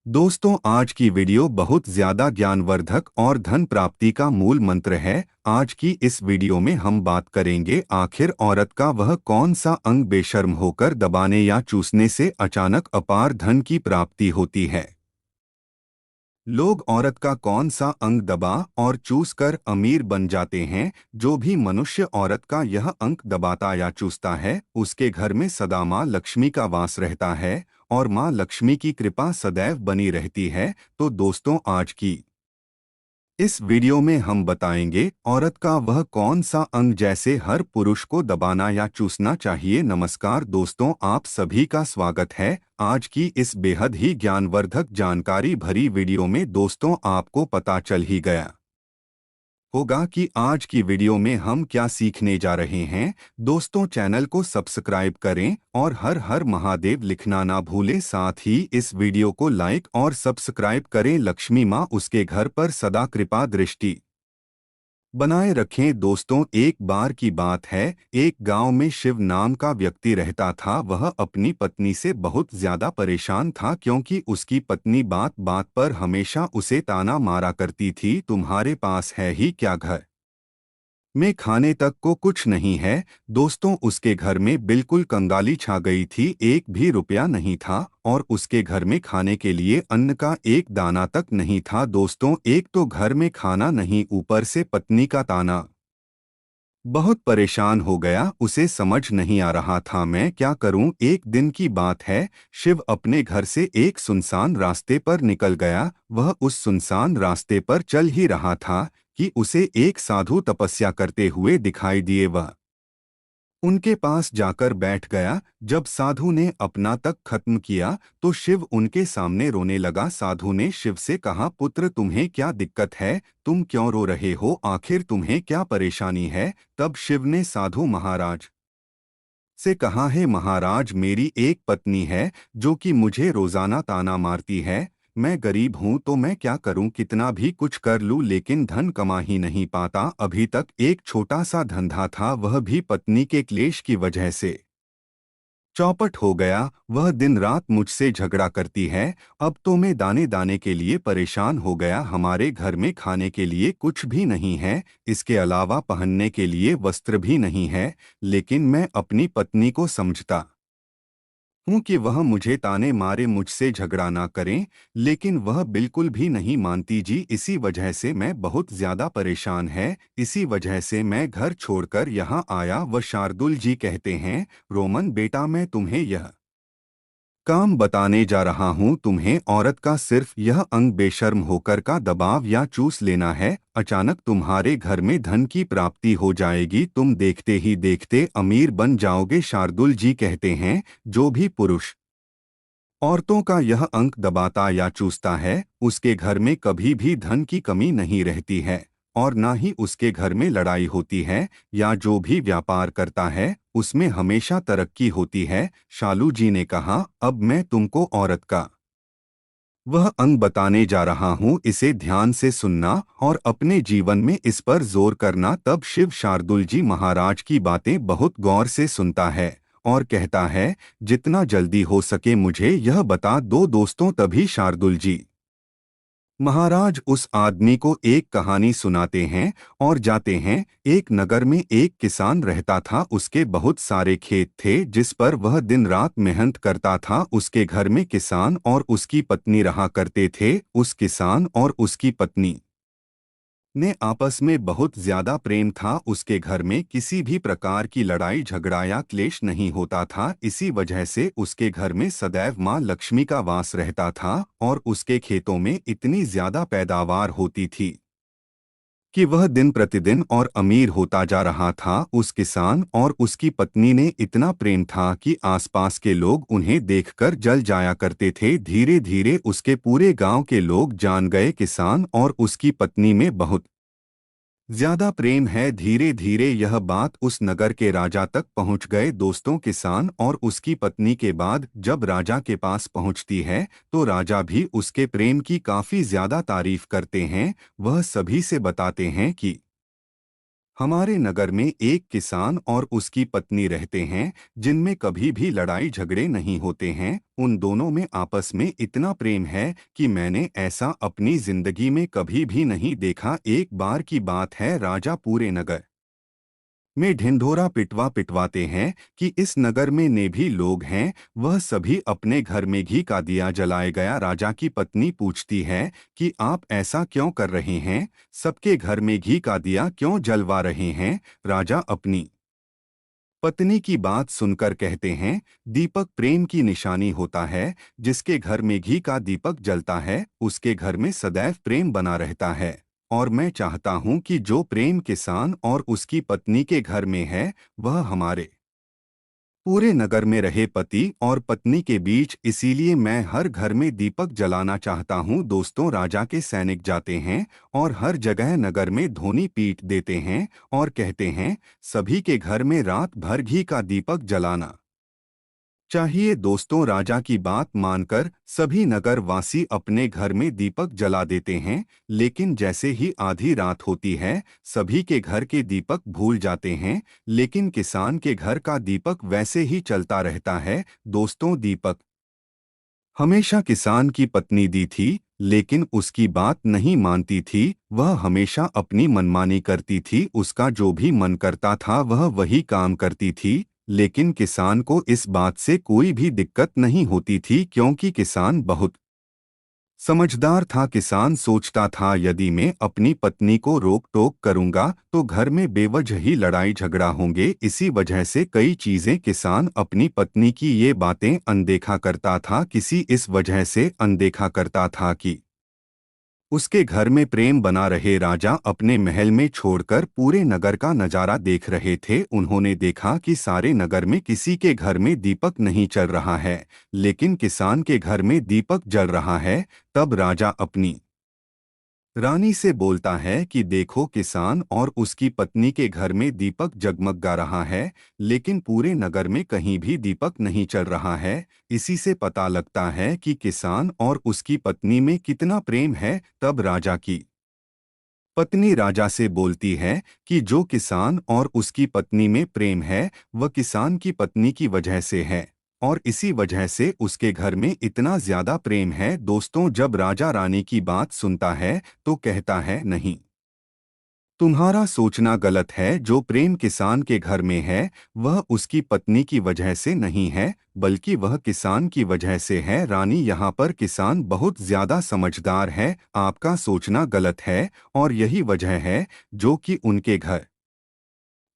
दोस्तों, आज की वीडियो बहुत ज्यादा ज्ञानवर्धक और धन प्राप्ति का मूल मंत्र है। आज की इस वीडियो में हम बात करेंगे आखिर औरत का वह कौन सा अंग बेशर्म होकर दबाने या चूसने से अचानक अपार धन की प्राप्ति होती है। लोग औरत का कौन सा अंग दबा और चूस कर अमीर बन जाते हैं। जो भी मनुष्य औरत का यह अंग दबाता या चूसता है, उसके घर में सदा माँ लक्ष्मी का वास रहता है और माँ लक्ष्मी की कृपा सदैव बनी रहती है। तो दोस्तों, आज की इस वीडियो में हम बताएंगे औरत का वह कौन सा अंग जैसे हर पुरुष को दबाना या चूसना चाहिए। नमस्कार दोस्तों, आप सभी का स्वागत है आज की इस बेहद ही ज्ञानवर्धक जानकारी भरी वीडियो में। दोस्तों, आपको पता चल ही गया होगा कि आज की वीडियो में हम क्या सीखने जा रहे हैं। दोस्तों, चैनल को सब्सक्राइब करें और हर हर महादेव लिखना ना भूलें। साथ ही इस वीडियो को लाइक और सब्सक्राइब करें। लक्ष्मी माँ उसके घर पर सदा कृपा दृष्टि बनाए रखें। दोस्तों, एक बार की बात है, एक गांव में शिव नाम का व्यक्ति रहता था। वह अपनी पत्नी से बहुत ज्यादा परेशान था क्योंकि उसकी पत्नी बात बात पर हमेशा उसे ताना मारा करती थी, तुम्हारे पास है ही क्या, घर में खाने तक को कुछ नहीं है। दोस्तों, उसके घर में बिल्कुल कंगाली छा गई थी। एक भी रुपया नहीं था और उसके घर में खाने के लिए अन्न का एक दाना तक नहीं था। दोस्तों, एक तो घर में खाना नहीं, ऊपर से पत्नी का ताना। बहुत परेशान हो गया, उसे समझ नहीं आ रहा था मैं क्या करूं। एक दिन की बात है, शिव अपने घर से एक सुनसान रास्ते पर निकल गया। वह उस सुनसान रास्ते पर चल ही रहा था कि उसे एक साधु तपस्या करते हुए दिखाई दिए। वह उनके पास जाकर बैठ गया। जब साधु ने अपना तक खत्म किया तो शिव उनके सामने रोने लगा। साधु ने शिव से कहा, पुत्र, तुम्हें क्या दिक्कत है? तुम क्यों रो रहे हो? आखिर तुम्हें क्या परेशानी है? तब शिव ने साधु महाराज से कहा, है महाराज, मेरी एक पत्नी है जो कि मुझे रोजाना ताना मारती है। मैं गरीब हूं तो मैं क्या करूं, कितना भी कुछ कर लूं लेकिन धन कमा ही नहीं पाता। अभी तक एक छोटा सा धंधा था, वह भी पत्नी के क्लेश की वजह से चौपट हो गया। वह दिन रात मुझसे झगड़ा करती है। अब तो मैं दाने दाने के लिए परेशान हो गया। हमारे घर में खाने के लिए कुछ भी नहीं है, इसके अलावा पहनने के लिए वस्त्र भी नहीं है। लेकिन मैं अपनी पत्नी को समझता हूँ कि वह मुझे ताने मारे, मुझसे झगड़ा ना करें, लेकिन वह बिल्कुल भी नहीं मानती जी। इसी वजह से मैं बहुत ज्यादा परेशान है। इसी वजह से मैं घर छोड़कर यहाँ आया। वह शार्दुल जी कहते हैं, रोमन बेटा, मैं तुम्हें यह काम बताने जा रहा हूँ। तुम्हें औरत का सिर्फ यह अंग बेशर्म होकर का दबाव या चूस लेना है, अचानक तुम्हारे घर में धन की प्राप्ति हो जाएगी। तुम देखते ही देखते अमीर बन जाओगे। शार्दुल जी कहते हैं, जो भी पुरुष औरतों का यह अंग दबाता या चूसता है, उसके घर में कभी भी धन की कमी नहीं रहती है और ना ही उसके घर में लड़ाई होती है, या जो भी व्यापार करता है उसमें हमेशा तरक्की होती है। शालू जी ने कहा, अब मैं तुमको औरत का वह अंग बताने जा रहा हूँ, इसे ध्यान से सुनना और अपने जीवन में इस पर जोर करना। तब शिव शार्दुल जी महाराज की बातें बहुत गौर से सुनता है और कहता है, जितना जल्दी हो सके मुझे यह बता दो। दोस्तों, तभी शार्दुल जी महाराज उस आदमी को एक कहानी सुनाते हैं और जाते हैं। एक नगर में एक किसान रहता था। उसके बहुत सारे खेत थे जिस पर वह दिन रात मेहनत करता था। उसके घर में किसान और उसकी पत्नी रहा करते थे। उस किसान और उसकी पत्नी ने आपस में बहुत ज्यादा प्रेम था। उसके घर में किसी भी प्रकार की लड़ाई झगड़ा या क्लेश नहीं होता था। इसी वजह से उसके घर में सदैव माँ लक्ष्मी का वास रहता था और उसके खेतों में इतनी ज्यादा पैदावार होती थी कि वह दिन प्रतिदिन और अमीर होता जा रहा था। उस किसान और उसकी पत्नी ने इतना प्रेम था कि आसपास के लोग उन्हें देखकर जल जाया करते थे। धीरे धीरे उसके पूरे गांव के लोग जान गए, किसान और उसकी पत्नी में बहुत ज्यादा प्रेम है। धीरे धीरे यह बात उस नगर के राजा तक पहुंच गए। दोस्तों, किसान और उसकी पत्नी के बाद जब राजा के पास पहुंचती है तो राजा भी उसके प्रेम की काफी ज्यादा तारीफ करते हैं। वह सभी से बताते हैं कि हमारे नगर में एक किसान और उसकी पत्नी रहते हैं, जिनमें कभी भी लड़ाई झगड़े नहीं होते हैं। उन दोनों में आपस में इतना प्रेम है कि मैंने ऐसा अपनी जिंदगी में कभी भी नहीं देखा। एक बार की बात है, राजा पूरे नगर में ढिंढोरा पिटवाते हैं कि इस नगर में ने भी लोग हैं, वह सभी अपने घर में घी का दिया जलाए गया। राजा की पत्नी पूछती है कि आप ऐसा क्यों कर रहे हैं, सबके घर में घी का दिया क्यों जलवा रहे हैं। राजा अपनी पत्नी की बात सुनकर कहते हैं, दीपक प्रेम की निशानी होता है। जिसके घर में घी का दीपक जलता है, उसके घर में सदैव प्रेम बना रहता है। और मैं चाहता हूं कि जो प्रेम किसान और उसकी पत्नी के घर में है, वह हमारे पूरे नगर में रहे, पति और पत्नी के बीच। इसीलिए मैं हर घर में दीपक जलाना चाहता हूँ। दोस्तों, राजा के सैनिक जाते हैं और हर जगह नगर में ध्वनि पीट देते हैं और कहते हैं, सभी के घर में रात भर घी का दीपक जलाना चाहिए। दोस्तों, राजा की बात मानकर सभी नगर वासी अपने घर में दीपक जला देते हैं। लेकिन जैसे ही आधी रात होती है, सभी के घर के दीपक भूल जाते हैं, लेकिन किसान के घर का दीपक वैसे ही चलता रहता है। दोस्तों, दीपक हमेशा किसान की पत्नी दी थी, लेकिन उसकी बात नहीं मानती थी। वह हमेशा अपनी मनमानी करती थी, उसका जो भी मन करता था वह वही काम करती थी। लेकिन किसान को इस बात से कोई भी दिक्कत नहीं होती थी, क्योंकि किसान बहुत समझदार था। किसान सोचता था, यदि मैं अपनी पत्नी को रोक टोक करूंगा तो घर में बेवजह ही लड़ाई झगड़ा होंगे। इसी वजह से कई चीजें किसान अपनी पत्नी की ये बातें अनदेखा करता था। किसी इस वजह से अनदेखा करता था कि उसके घर में प्रेम बना रहे। राजा अपने महल में छोड़कर पूरे नगर का नजारा देख रहे थे। उन्होंने देखा कि सारे नगर में किसी के घर में दीपक नहीं चल रहा है, लेकिन किसान के घर में दीपक जल रहा है। तब राजा अपनी रानी से बोलता है कि देखो, किसान और उसकी पत्नी के घर में दीपक जगमगा रहा है, लेकिन पूरे नगर में कहीं भी दीपक नहीं चल रहा है। इसी से पता लगता है कि किसान और उसकी पत्नी में कितना प्रेम है। तब राजा की पत्नी राजा से बोलती है कि जो किसान और उसकी पत्नी में प्रेम है, वह किसान की पत्नी की वजह से है, और इसी वजह से उसके घर में इतना ज्यादा प्रेम है। दोस्तों, जब राजा रानी की बात सुनता है तो कहता है, नहीं, तुम्हारा सोचना गलत है। जो प्रेम किसान के घर में है, वह उसकी पत्नी की वजह से नहीं है, बल्कि वह किसान की वजह से है। रानी, यहाँ पर किसान बहुत ज्यादा समझदार है, आपका सोचना गलत है, और यही वजह है जो कि उनके घर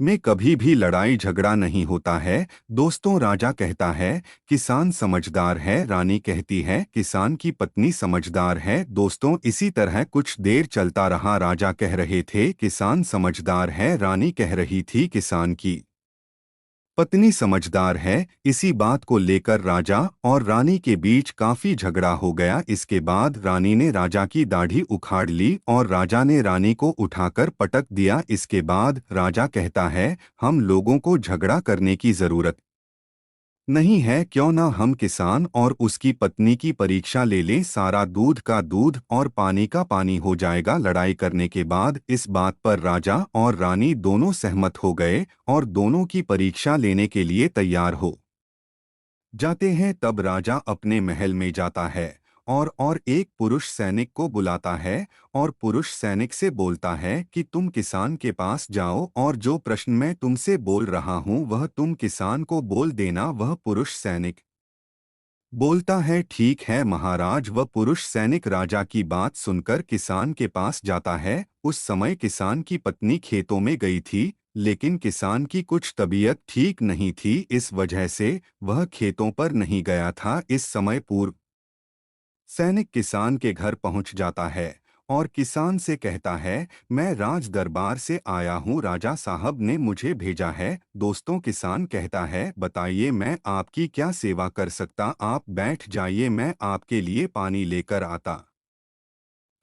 में कभी भी लड़ाई झगड़ा नहीं होता है। दोस्तों, राजा कहता है, किसान समझदार है। रानी कहती है, किसान की पत्नी समझदार है। दोस्तों, इसी तरह कुछ देर चलता रहा। राजा कह रहे थे, किसान समझदार है, रानी कह रही थी, किसान की पत्नी समझदार है। इसी बात को लेकर राजा और रानी के बीच काफी झगड़ा हो गया। इसके बाद रानी ने राजा की दाढ़ी उखाड़ ली और राजा ने रानी को उठाकर पटक दिया। इसके बाद राजा कहता है, हम लोगों को झगड़ा करने की जरूरत नहीं है, क्यों ना हम किसान और उसकी पत्नी की परीक्षा ले लें। सारा दूध का दूध और पानी का पानी हो जाएगा। लड़ाई करने के बाद इस बात पर राजा और रानी दोनों सहमत हो गए और दोनों की परीक्षा लेने के लिए तैयार हो जाते हैं। तब राजा अपने महल में जाता है और एक पुरुष सैनिक को बुलाता है और पुरुष सैनिक से बोलता है कि तुम किसान के पास जाओ और जो प्रश्न मैं तुमसे बोल रहा हूँ वह तुम किसान को बोल देना। वह पुरुष सैनिक बोलता है, ठीक है महाराज। वह पुरुष सैनिक राजा की बात सुनकर किसान के पास जाता है। उस समय किसान की पत्नी खेतों में गई थी, लेकिन किसान की कुछ तबीयत ठीक नहीं थी, इस वजह से वह खेतों पर नहीं गया था। इस समय पूर्व सैनिक किसान के घर पहुंच जाता है और किसान से कहता है, मैं राज दरबार से आया हूं, राजा साहब ने मुझे भेजा है। दोस्तों, किसान कहता है, बताइए मैं आपकी क्या सेवा कर सकता। आप बैठ जाइए, मैं आपके लिए पानी लेकर आता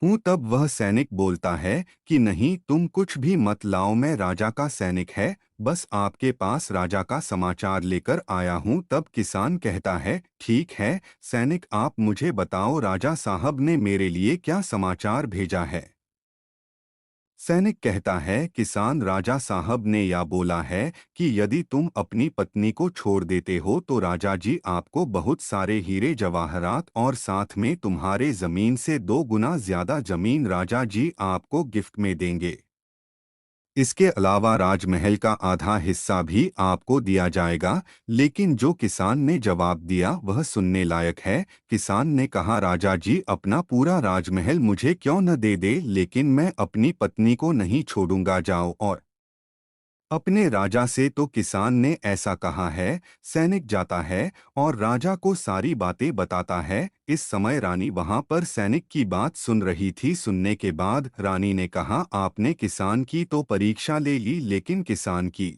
हूँ। तब वह सैनिक बोलता है कि नहीं, तुम कुछ भी मत लाओ, मैं राजा का सैनिक है, बस आपके पास राजा का समाचार लेकर आया हूँ। तब किसान कहता है, ठीक है सैनिक, आप मुझे बताओ, राजा साहब ने मेरे लिए क्या समाचार भेजा है। सैनिक कहता है, किसान राजा साहब ने या बोला है कि यदि तुम अपनी पत्नी को छोड़ देते हो तो राजा जी आपको बहुत सारे हीरे जवाहरात और साथ में तुम्हारे जमीन से 2 गुना ज्यादा जमीन राजा जी आपको गिफ्ट में देंगे। इसके अलावा राजमहल का आधा हिस्सा भी आपको दिया जाएगा। लेकिन जो किसान ने जवाब दिया वह सुनने लायक है। किसान ने कहा, राजा जी अपना पूरा राजमहल मुझे क्यों न दे दे, लेकिन मैं अपनी पत्नी को नहीं छोड़ूंगा, जाओ और अपने राजा से। तो किसान ने ऐसा कहा है। सैनिक जाता है और राजा को सारी बातें बताता है। इस समय रानी वहां पर सैनिक की बात सुन रही थी। सुनने के बाद रानी ने कहा, आपने किसान की तो परीक्षा ले ली, लेकिन किसान की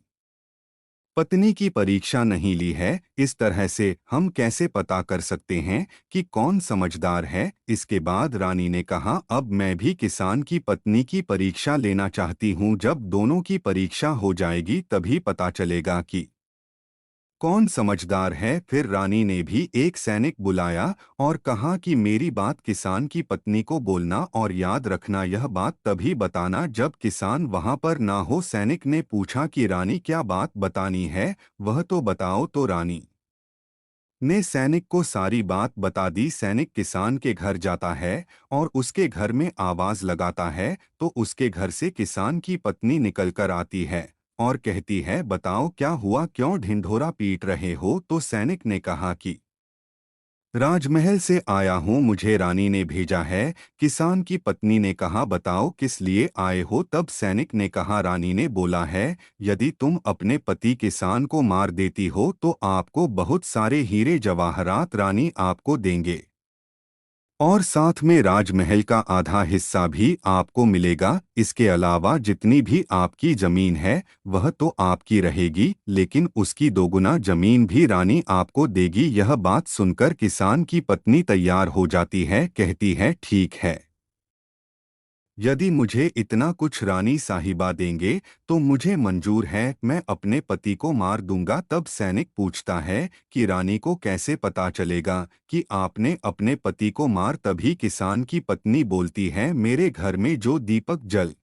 पत्नी की परीक्षा नहीं ली है। इस तरह से हम कैसे पता कर सकते हैं कि कौन समझदार है? इसके बाद रानी ने कहा, अब मैं भी किसान की पत्नी की परीक्षा लेना चाहती हूँ। जब दोनों की परीक्षा हो जाएगी तभी पता चलेगा कि कौन समझदार है। फिर रानी ने भी एक सैनिक बुलाया और कहा कि मेरी बात किसान की पत्नी को बोलना और याद रखना, यह बात तभी बताना जब किसान वहां पर ना हो। सैनिक ने पूछा कि रानी क्या बात बतानी है, वह तो बताओ। तो रानी ने सैनिक को सारी बात बता दी। सैनिक किसान के घर जाता है और उसके घर में आवाज लगाता है तो उसके घर से किसान की पत्नी निकलकर आती है और कहती है, बताओ क्या हुआ, क्यों ढिंढोरा पीट रहे हो? तो सैनिक ने कहा कि राजमहल से आया हूँ, मुझे रानी ने भेजा है। किसान की पत्नी ने कहा, बताओ किस लिए आए हो? तब सैनिक ने कहा, रानी ने बोला है यदि तुम अपने पति किसान को मार देती हो तो आपको बहुत सारे हीरे जवाहरात रानी आपको देंगे और साथ में राजमहल का आधा हिस्सा भी आपको मिलेगा। इसके अलावा जितनी भी आपकी जमीन है वह तो आपकी रहेगी, लेकिन उसकी 2 गुना जमीन भी रानी आपको देगी। यह बात सुनकर किसान की पत्नी तैयार हो जाती है, कहती है, ठीक है, यदि मुझे इतना कुछ रानी साहिबा देंगे तो मुझे मंजूर है, मैं अपने पति को मार दूंगा। तब सैनिक पूछता है कि रानी को कैसे पता चलेगा कि आपने अपने पति को मार? तभी किसान की पत्नी बोलती है, मेरे घर में जो दीपक जल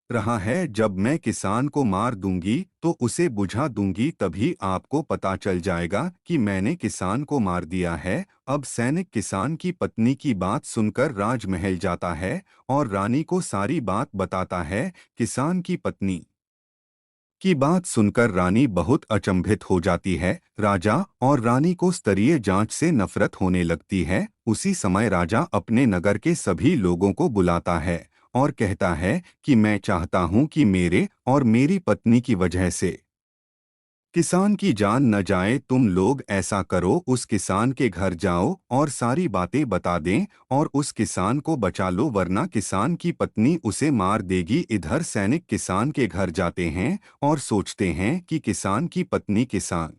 रहा है, जब मैं किसान को मार दूंगी तो उसे बुझा दूंगी, तभी आपको पता चल जाएगा कि मैंने किसान को मार दिया है। अब सैनिक किसान की पत्नी की बात सुनकर राजमहल जाता है और रानी को सारी बात बताता है। किसान की पत्नी की बात सुनकर रानी बहुत अचंभित हो जाती है। राजा और रानी को स्तरीय जांच से नफरत होने लगती है। उसी समय राजा अपने नगर के सभी लोगों को बुलाता है और कहता है कि मैं चाहता हूं कि मेरे और मेरी पत्नी की वजह से किसान की जान न जाए। तुम लोग ऐसा करो, उस किसान के घर जाओ और सारी बातें बता दें और उस किसान को बचा लो, वरना किसान की पत्नी उसे मार देगी। इधर सैनिक किसान के घर जाते हैं और सोचते हैं कि किसान की पत्नी किसान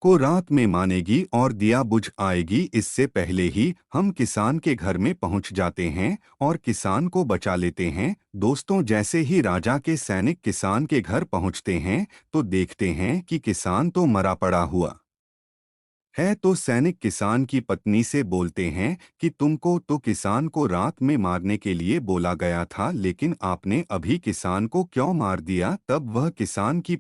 को रात में मानेगी और दिया बुझ आएगी। इससे पहले ही हम किसान के घर में पहुंच जाते हैं और किसान को बचा लेते हैं। दोस्तों, जैसे ही राजा के सैनिक किसान के घर पहुंचते हैं तो देखते हैं कि किसान तो मरा पड़ा हुआ है। तो सैनिक किसान की पत्नी से बोलते हैं कि तुमको तो किसान को रात में मारने के लिए बोला गया था, लेकिन आपने अभी किसान को क्यों मार दिया? तब वह किसान की